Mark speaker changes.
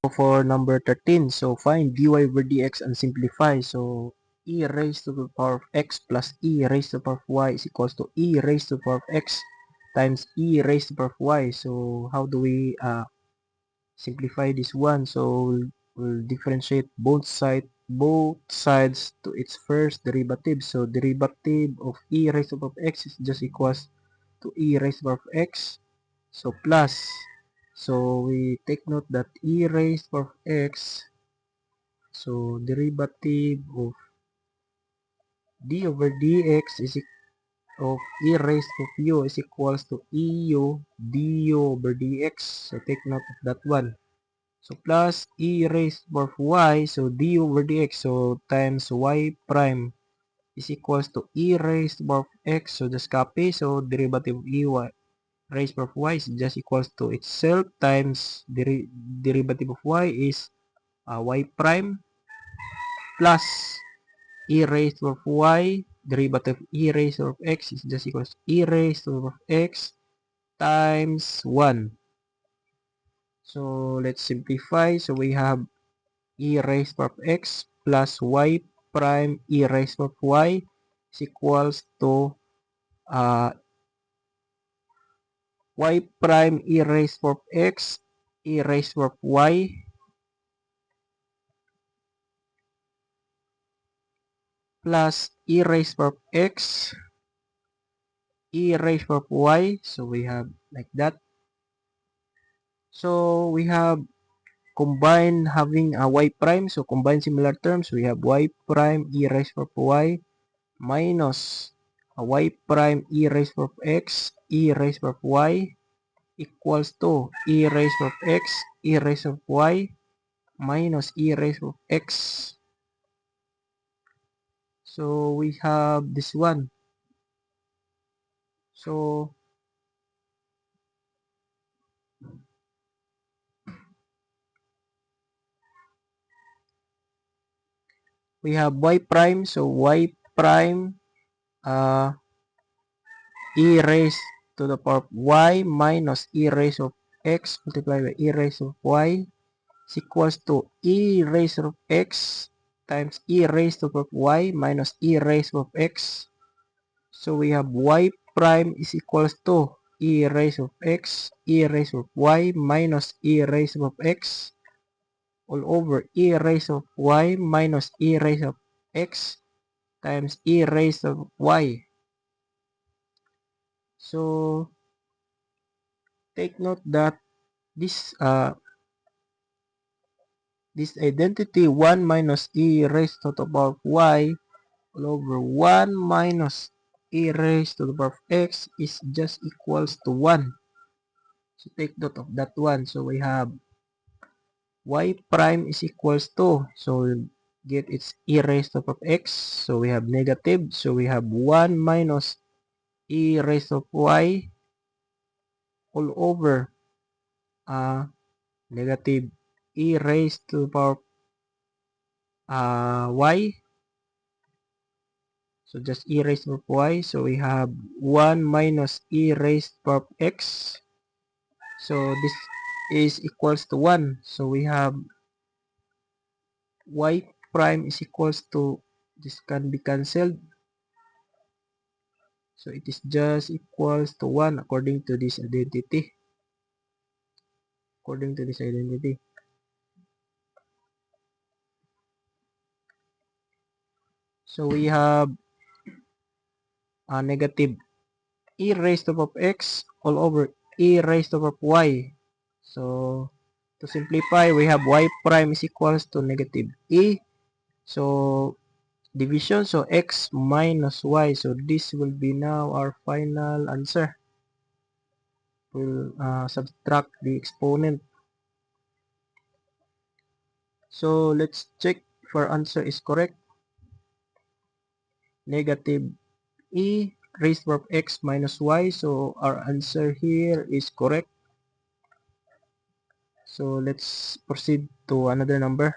Speaker 1: For number 13, so find dy over dx and simplify. So e raised to the power of x plus e raised to the power of y is equals to e raised to the power of x times e raised to the power of y. So how do we simplify this one? So we'll differentiate both sides to its first derivative. So derivative of e raised to the power of x is just equals to e raised to the power of x. So plus, so we take note that e raised to the power of x, so derivative of d over dx is of e raised to u is equals to eu du over dx. So take note of that one. So plus e raised to the power of y, so du over dx, so times y prime is equals to e raised to the power of x. So just copy. So derivative of e raised to the power of y is just equals to itself times derivative of y is y prime plus e raised to the power of y, derivative of e raised to the power of x is just equals to e raised to the power of x times 1. So let's simplify. So we have e raised to the power of x plus y prime e raised to the power of y is equals to y prime e raised to the power of x e raised to the power of y plus e raised to the power of x e raised to the power of y. So we have like that. So we have combine having a y prime. So combine similar terms. We have y prime e raised to the power of y minus a y prime e raised to the power of x e raised to the power of y equals to e raised to the power of x e raised to the power of y minus e raised to the power of x. So we have this one. So we have y prime. So y prime e raised to the power of y minus e raised of x multiplied by e raised of y is equals to e raised of x times e raised of y minus e raised of x. So we have y prime is equals to e raised of x, e raised of y minus e raised of x all over e raised of y minus e raised of x times e raised of y. So take note that this identity 1 minus e raised to the power of y all over 1 minus e raised to the power of x is just equals to 1. So take note of that one. So we have y prime is equals to, so we'll get its e raised to the power of x. So we have negative. So we have 1 minus e raised to y all over negative e raised to the power of y. So just e raised to the power of y. So we have 1 minus e raised to the power of x. So this is equals to 1. So we have y prime is equals to, this can be cancelled. So it is just equals to 1 according to this identity. So we have a negative e raised to the power of x all over e raised to the power of y. So to simplify, we have y prime is equals to negative e. So division, so x minus y. So this will be now our final answer. We'll subtract the exponent. So let's check if our answer is correct. Negative e raised to the power of x minus y. So our answer here is correct. So let's proceed to another number.